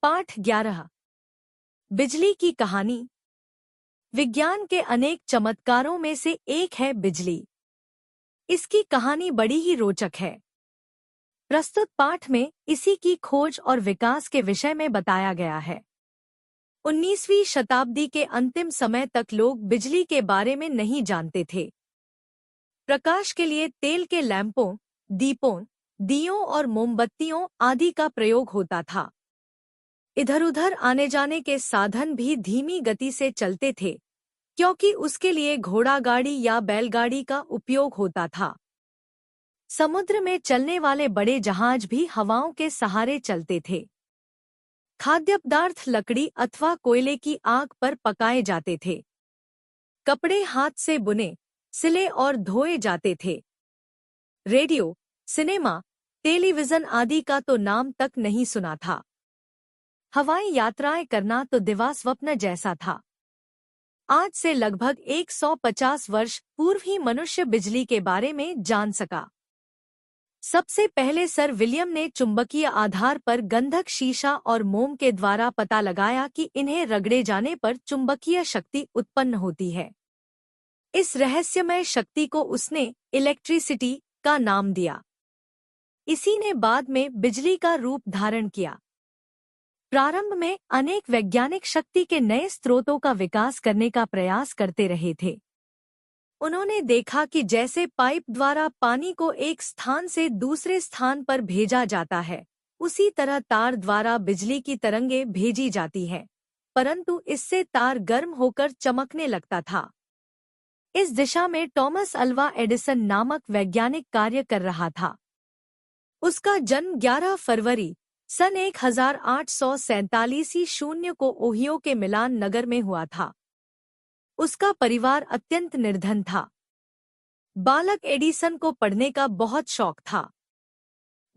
पाठ 11। बिजली की कहानी। विज्ञान के अनेक चमत्कारों में से एक है बिजली। इसकी कहानी बड़ी ही रोचक है। प्रस्तुत पाठ में इसी की खोज और विकास के विषय में बताया गया है। 19वीं शताब्दी के अंतिम समय तक लोग बिजली के बारे में नहीं जानते थे। प्रकाश के लिए तेल के लैंपों, दीपों, दियों और मोमबत्तियों आदि का प्रयोग होता था। इधर-उधर आने जाने के साधन भी धीमी गति से चलते थे, क्योंकि उसके लिए घोड़ा गाड़ी या बैलगाड़ी का उपयोग होता था। समुद्र में चलने वाले बड़े जहाज भी हवाओं के सहारे चलते थे। खाद्य पदार्थ लकड़ी अथवा कोयले की आग पर पकाए जाते थे। कपड़े हाथ से बुने, सिले और धोए जाते थे। रेडियो, सिनेमा, टेलीविजन आदि का तो नाम तक नहीं सुना था। हवाई यात्राएं करना तो दिवा स्वप्न जैसा था। आज से लगभग 150 वर्ष पूर्व ही मनुष्य बिजली के बारे में जान सका। सबसे पहले सर विलियम ने चुंबकीय आधार पर गंधक शीशा और मोम के द्वारा पता लगाया कि इन्हें रगड़े जाने पर चुंबकीय शक्ति उत्पन्न होती है। इस रहस्यमय शक्ति को उसने इलेक्ट्रिसिटी का नाम दिया। इसी ने बाद में बिजली का रूप धारण किया। प्रारंभ में अनेक वैज्ञानिक शक्ति के नए स्रोतों का विकास करने का प्रयास करते रहे थे। उन्होंने देखा कि जैसे पाइप द्वारा पानी को एक स्थान से दूसरे स्थान पर भेजा जाता है, उसी तरह तार द्वारा बिजली की तरंगें भेजी जाती हैं, परंतु इससे तार गर्म होकर चमकने लगता था। इस दिशा में टॉमस अल्वा एडिसन नामक वैज्ञानिक कार्य कर रहा था। उसका जन्म 11 फरवरी सन 1847 को ओहियो के मिलान नगर में हुआ था। उसका परिवार अत्यंत निर्धन था। बालक एडिसन को पढ़ने का बहुत शौक था।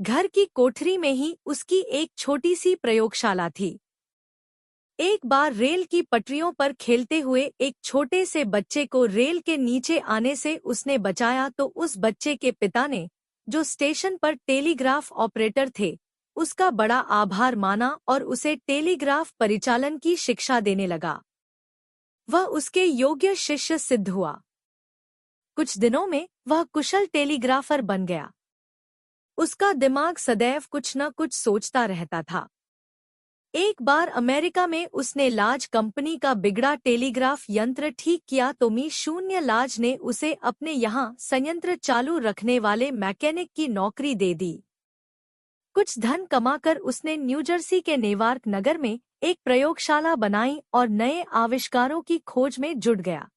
घर की कोठरी में ही उसकी एक छोटी सी प्रयोगशाला थी। एक बार रेल की पटरियों पर खेलते हुए एक छोटे से बच्चे को रेल के नीचे आने से उसने बचाया तो उस बच्चे के पिता ने, जो स्टेशन पर टेलीग्राफ ऑपरेटर थे, उसका बड़ा आभार माना और उसे टेलीग्राफ परिचालन की शिक्षा देने लगा। वह उसके योग्य शिष्य सिद्ध हुआ। कुछ दिनों में वह कुशल टेलीग्राफर बन गया। उसका दिमाग सदैव कुछ न कुछ सोचता रहता था। एक बार अमेरिका में उसने लाज कंपनी का बिगड़ा टेलीग्राफ यंत्र ठीक किया तो मी-0 लाज ने उसे अपने यहाँ संयंत्र चालू रखने वाले मैकेनिक की नौकरी दे दी। कुछ धन कमाकर उसने न्यूजर्सी के नेवार्क नगर में एक प्रयोगशाला बनाई और नए आविष्कारों की खोज में जुट गया।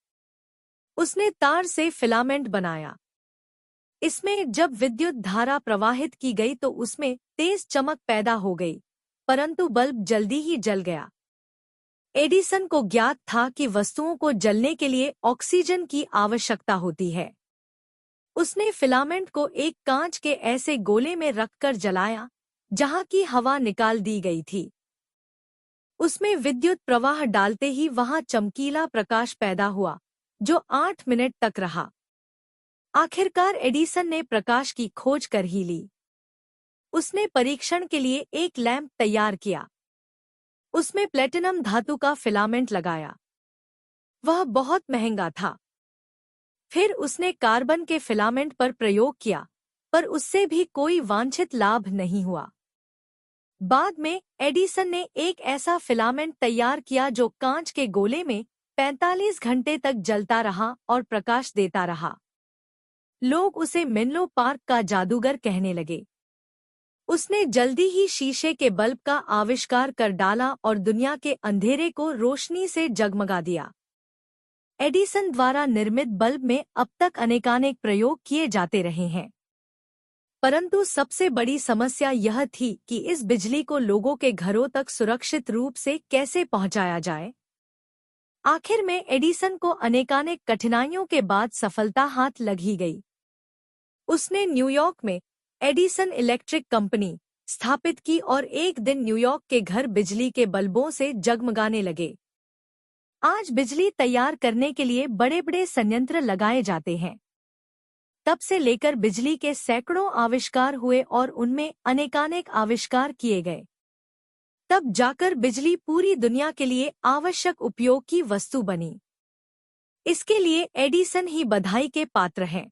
उसने तार से फिलामेंट बनाया। इसमें जब विद्युत धारा प्रवाहित की गई तो उसमें तेज चमक पैदा हो गई, परंतु बल्ब जल्दी ही जल गया। एडिसन को ज्ञात था कि वस्तुओं को जलने के लिए ऑक्सीजन की आवश्यकता होती है। उसने फिलामेंट को एक कांच के ऐसे गोले में रखकर जलाया, जहां की हवा निकाल दी गई थी। उसमें विद्युत प्रवाह डालते ही वहां चमकीला प्रकाश पैदा हुआ, जो 8 मिनट तक रहा। आखिरकार एडिसन ने प्रकाश की खोज कर ही ली। उसने परीक्षण के लिए एक लैंप तैयार किया। उसमें प्लेटिनम धातु का फिलामेंट लगाया। वह बहुत महंगा था। फिर उसने कार्बन के फिलामेंट पर प्रयोग किया, पर उससे भी कोई वांछित लाभ नहीं हुआ। बाद में एडिसन ने एक ऐसा फिलामेंट तैयार किया जो कांच के गोले में 45 घंटे तक जलता रहा और प्रकाश देता रहा। लोग उसे मेनलो पार्क का जादूगर कहने लगे। उसने जल्दी ही शीशे के बल्ब का आविष्कार कर डाला और दुनिया के अंधेरे को रोशनी से जगमगा दिया। एडिसन द्वारा निर्मित बल्ब में अब तक अनेकानेक प्रयोग किए जाते रहे हैं, परंतु सबसे बड़ी समस्या यह थी कि इस बिजली को लोगों के घरों तक सुरक्षित रूप से कैसे पहुंचाया जाए। आखिर में एडिसन को अनेकानेक कठिनाइयों के बाद सफलता हाथ लग ही गई। उसने न्यूयॉर्क में एडिसन इलेक्ट्रिक कंपनी स्थापित की और एक दिन न्यूयॉर्क के घर बिजली के बल्बों से जगमगाने लगे। आज बिजली तैयार करने के लिए बड़े-बड़े संयंत्र लगाए जाते हैं। तब से लेकर बिजली के सैकड़ों आविष्कार हुए और उनमें अनेकानेक आविष्कार किए गए। तब जाकर बिजली पूरी दुनिया के लिए आवश्यक उपयोग की वस्तु बनी। इसके लिए एडिसन ही बधाई के पात्र हैं।